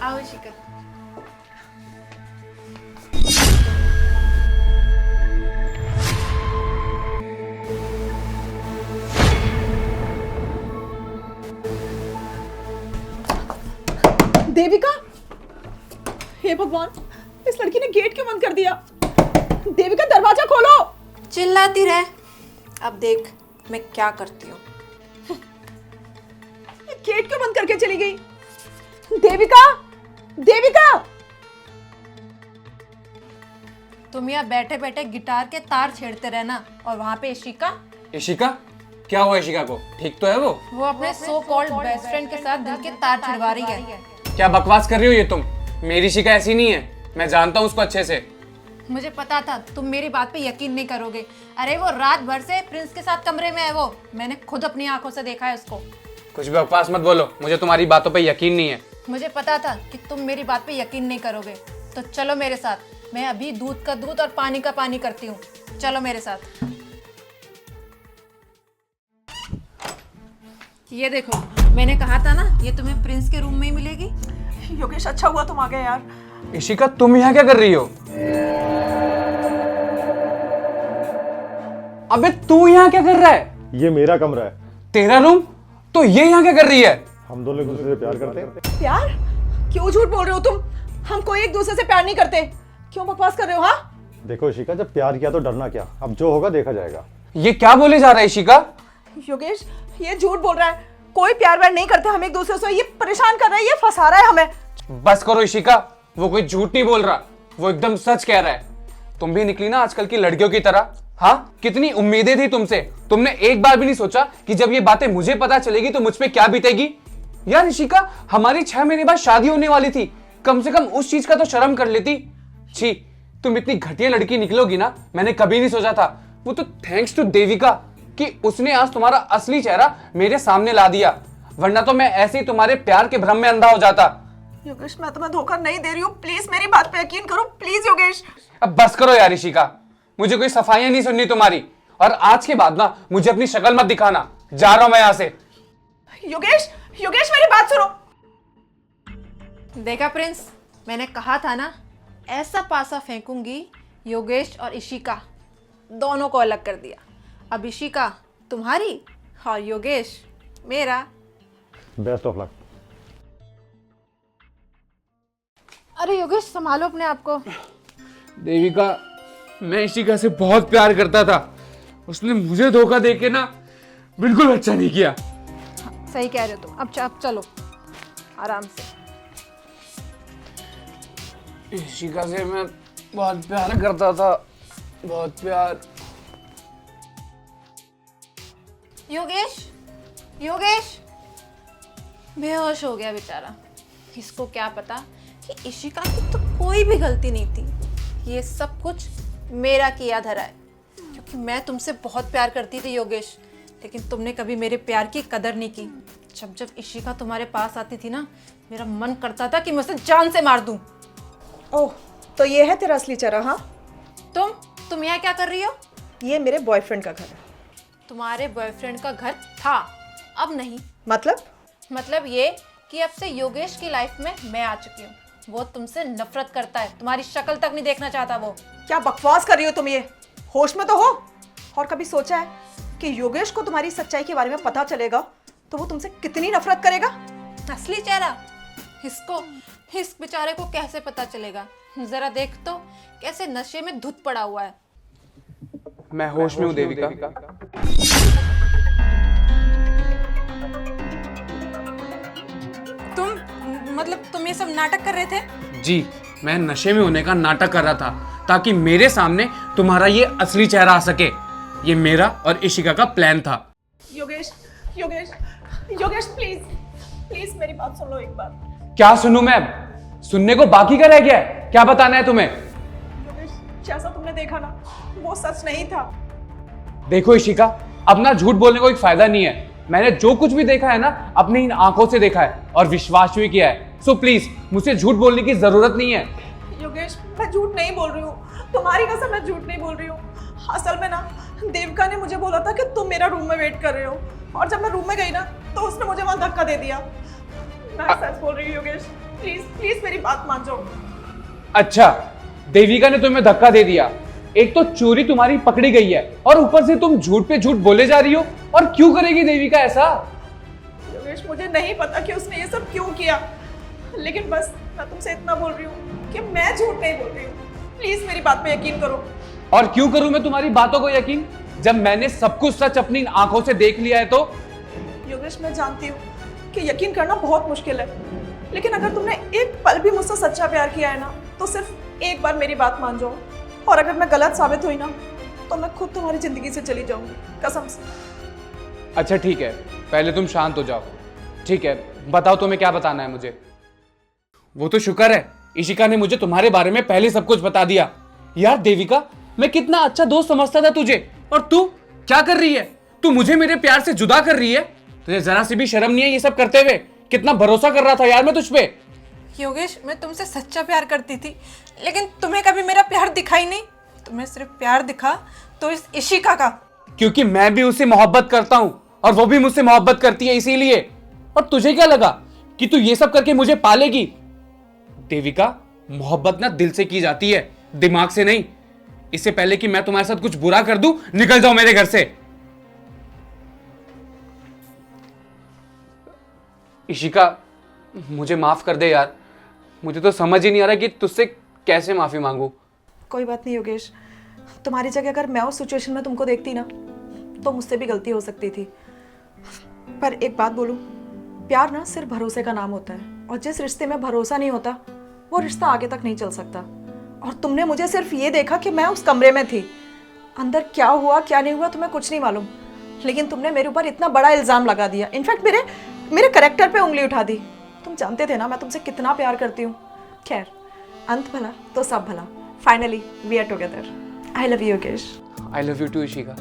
आओ इशिका। देविका, हे भगवान, इस लड़की ने गेट क्यों बंद कर दिया? देविका दरवाजा खोलो। चिल्लाती रहे, अब देख मैं क्या करती हूँ। गेट क्यों बंद करके चली गई? देविका, देविका! तुम यहाँ बैठे बैठे गिटार के तार छेड़ते रहना और वहाँ पे इशिका। इशिका? क्या हुआ इशिका को? ठीक तो है वो अपने सो कॉल्ड बेस्ट फ्रेंड के साथ दिल के तार छिड़वा रही है। क्या बकवास कर रही हो ये तुम? मेरी इशिका ऐसी नहीं है, मैं जानता हूँ उसको अच्छे से। मुझे पता था तुम मेरी बात पे यकीन नहीं करोगे। अरे वो रात भर से प्रिंस के साथ कमरे में है, वो मैंने खुद अपनी आंखों से देखा है उसको। कुछ भी बकवास मत बोलो, मुझे तुम्हारी बातों पे यकीन नहीं है। मुझे पता था कि तुम मेरी बात पे यकीन नहीं करोगे, तो चलो मेरे साथ। मैं अभी दूध का दूध और पानी का पानी करती हूँ, चलो मेरे साथ। ये देखो, मैंने कहा था ना ये तुम्हें प्रिंस के रूम में ही मिलेगी। योगेश, अच्छा हुआ तुम आ गए यार। इशिका तुम यहाँ क्या कर रही हो? अबे तू यहाँ क्या कर रहा है? ये मेरा कमरा है। तेरा रूम? तो ये यहाँ क्या कर रही है? हम दोनों एक दूसरे से प्यार करते हैं। प्यार? क्यों झूठ बोल रहे हो तुम? हम कोई एक दूसरे से प्यार नहीं करते। क्यों बकवास कर रहे हो? हाँ, देखो इशिका, जब प्यार किया तो डरना क्या, अब जो होगा देखा जाएगा। ये क्या बोले जा रहा है इशिका? योगेश ये झूठ बोल रहा है। कोई प्यार व्यार नहीं करते हम एक दूसरे से। ये परेशान कर रहा है, ये फंसा रहा है हमें। बस करो इशिका, वो कोई झूठ नहीं बोल रहा, वो एकदम सच कह रहा है। तुम भी निकली ना आजकल की लड़कियों की तरह। हाँ, कितनी उम्मीदें थी तुमसे। तुमने एक बार भी नहीं सोचा कि जब ये बातें मुझे पता चलेगी तो मुझ पे क्या बीतेगी। यार इशिका, हमारी 6 महीने बाद शादी होने वाली थी, कम से कम उस चीज का तो शर्म कर लेती। छी, तुम इतनी घटिया लड़की निकलोगी ना, मैंने कभी नहीं सोचा था। वो तो थैंक्स टू देविका कि उसने आज तुम्हारा असली चेहरा मेरे सामने ला दिया, वरना तो मैं ऐसे ही तुम्हारे प्यार के भ्रम में अंधा हो जाता। योगेश, मैं तुम्हें धोखा नहीं दे रही हूँ, प्लीज मेरी बात पे यकीन करो, प्लीज योगेश। अब बस करो यार इशिका, मुझे कोई सफाइयां नहीं सुननी तुम्हारी, और आज के बाद ना मुझे अपनी शक्ल मत दिखाना। जा रहा हूं मैं यहाँ से। योगेश, योगेश मेरी बात सुनो। देखा प्रिंस, मैंने कहा था ना, ऐसा पासा फेंकूंगी योगेश और इशिका दोनों को अलग कर दिया। अब इशिका तुम्हारी और योगेश मेरा। Best of luck. अरे योगेश, संभालो अपने आप को। देविका, मैं इशिका से बहुत प्यार करता था, उसने मुझे धोखा देके ना बिल्कुल अच्छा नहीं किया। सही कह रहे हो तुम। अब चलो आराम से। इशिका से मैं बहुत प्यार करता था, बहुत प्यार। योगेश, योगेश बेहोश हो गया बेचारा। इसको क्या पता कि इशिका की तो कोई भी गलती नहीं थी। ये सब कुछ मेरा किया धरा है, क्योंकि मैं तुमसे बहुत प्यार करती थी योगेश, लेकिन तुमने कभी मेरे प्यार की कदर नहीं की। जब जब इशिका तुम्हारे पास आती थी ना, मेरा मन करता था कि मैं उसे जान से मार दूं। ओह, तो ये है तेरा असली चेहरा? हाँ, तुम यहाँ क्या कर रही हो? ये मेरे बॉयफ्रेंड का घर है। तुम्हारे बॉयफ्रेंड का घर था, अब नहीं। मतलब ये कि अब से योगेश की लाइफ में मैं आ चुकी हूँ। वो तुमसे नफरत करता है, तुम्हारी शक्ल तक नहीं देखना चाहता वो। क्या बकवास कर रही हो तुम? ये होश में तो हो? और कभी सोचा है कि योगेश को तुम्हारी सच्चाई के बारे में पता चलेगा तो वो तुमसे कितनी नफरत करेगा? असली चेहरा इस बेचारे को कैसे पता चलेगा? जरा देख तो कैसे नशे में धुत पड़ा हुआ है। मैं होश में हूँ देविका। तुम ये सब नाटक कर रहे थे? जी, मैं नशे में होने का नाटक कर रहा था ताकि मेरे सामने तुम्हारा ये असली चेहरा आ सके। ये मेरा और इशिका का प्लान था। योगेश, योगेश, योगेश प्लीज, प्लीज मेरी बात सुन लो एक बार। क्या सुनूं मैं? सुनने को बाकी का रह गया है? क्या बताना है तुम्हें? योगेश, जैसा तुमने देखा ना, वो सच नहीं था। देखो इशिका, अब ना झूठ बोलने को एक फायदा नहीं है। मैंने जो कुछ भी देखा है ना, अपनी इन आंखों से देखा है और विश्वास भी किया है। सो प्लीज, मुझसे झूठ बोलने की जरूरत नहीं है। योगेश, मैं झूठ नहीं बोल रही हूँ, तुम्हारी कसम मैं झूठ नहीं बोल रही हूँ। असल में ना, देविका ने मुझे बोला था कि तुम मेरा रूम में वेट कर रहे हो, और जब मैं रूम में गई ना तो उसने मुझे वहां धक्का दे दिया। मैं सच बोल रही हूँ योगेश। प्लीज प्लीज मेरी बात मान जाओ। अच्छा, देविका ने तुम्हें धक्का दे दिया। एक तो चोरी तुम्हारी पकड़ी गई है और ऊपर से तुम झूठ पे झूठ बोले जा रही हो। और क्यों करेगी देविका ऐसा? योगेश, मुझे नहीं पता कि उसने ये सब क्यों किया, लेकिन बस मैं तुमसे इतना बोल रही हूँ कि मैं झूठ नहीं बोल रही हूँ। प्लीज मेरी बात पे यकीन करो। और क्यों करूं मैं तुम्हारी बातों को यकीन, जब मैंने सब कुछ सच अपनी आंखों से देख लिया है तो? योगेश, मैं जानती हूँ कि यकीन करना बहुत मुश्किल है, लेकिन अगर तुमने एक पल भी मुझसे सच्चा प्यार किया है ना, तो सिर्फ एक बार मेरी बात मान जाओ। और अगर मैं गलत साबित हुई ना, तो मैं खुद तुम्हारी जिंदगी से चली जाऊंगी, कसम से। अच्छा ठीक है, पहले तुम शांत हो जाओ। ठीक है, बताओ तुम्हें क्या बताना है मुझे। वो तो शुक्र है इशिका ने मुझे तुम्हारे बारे में पहले सब कुछ बता दिया। यार देविका, मैं कितना अच्छा दोस्त समझता था तुझे, और तू क्या कर रही है? तू मुझे मेरे प्यार से जुदा कर रही है। तुझे जरा सी भी शर्म नहीं है ये सब करते हुए? कितना भरोसा कर रहा था यार मैं तुझ पे। योगेश, मैं तुमसे सच्चा प्यार करती थी, लेकिन तुम्हें कभी मेरा प्यार दिखा ही नहीं। तुम्हें सिर्फ प्यार दिखा तो इस इशिका का। क्योंकि मैं भी उससे मोहब्बत करता हूं और वो भी मुझसे मोहब्बत करती है, इसीलिए। और तुझे क्या लगा कि तू ये सब करके मुझे पालेगी? देविका, मोहब्बत ना दिल से की जाती है, दिमाग से नहीं। इससे पहले कि मैं तुम्हारे साथ कुछ बुरा कर दूं, निकल जाओ मेरे घर से। इशिका, मुझे माफ कर दे यार। मुझे तो समझ ही नहीं आ रहा कि तुझसे कैसे माफी मांगू। कोई बात नहीं योगेश, तुम्हारी जगह अगर मैं उस सिचुएशन में तुमको देखती ना, तो मुझसे भी गलती हो सकती थी। पर एक बात बोलूं, प्यार ना सिर्फ भरोसे का नाम होता है, और जिस रिश्ते में भरोसा नहीं होता वो रिश्ता आगे तक नहीं चल सकता। और तुमने मुझे सिर्फ ये देखा कि मैं उस कमरे में थी, अंदर क्या हुआ क्या नहीं हुआ तुम्हें कुछ नहीं मालूम, लेकिन तुमने मेरे ऊपर इतना बड़ा इल्जाम लगा दिया, इनफैक्ट मेरे कैरेक्टर पे उंगली उठा दी। तुम जानते थे ना मैं तुमसे कितना प्यार करती हूँ। खैर, अंत भला तो सब भला। Finally we are together. I love you Yogesh. I love you too Ishika.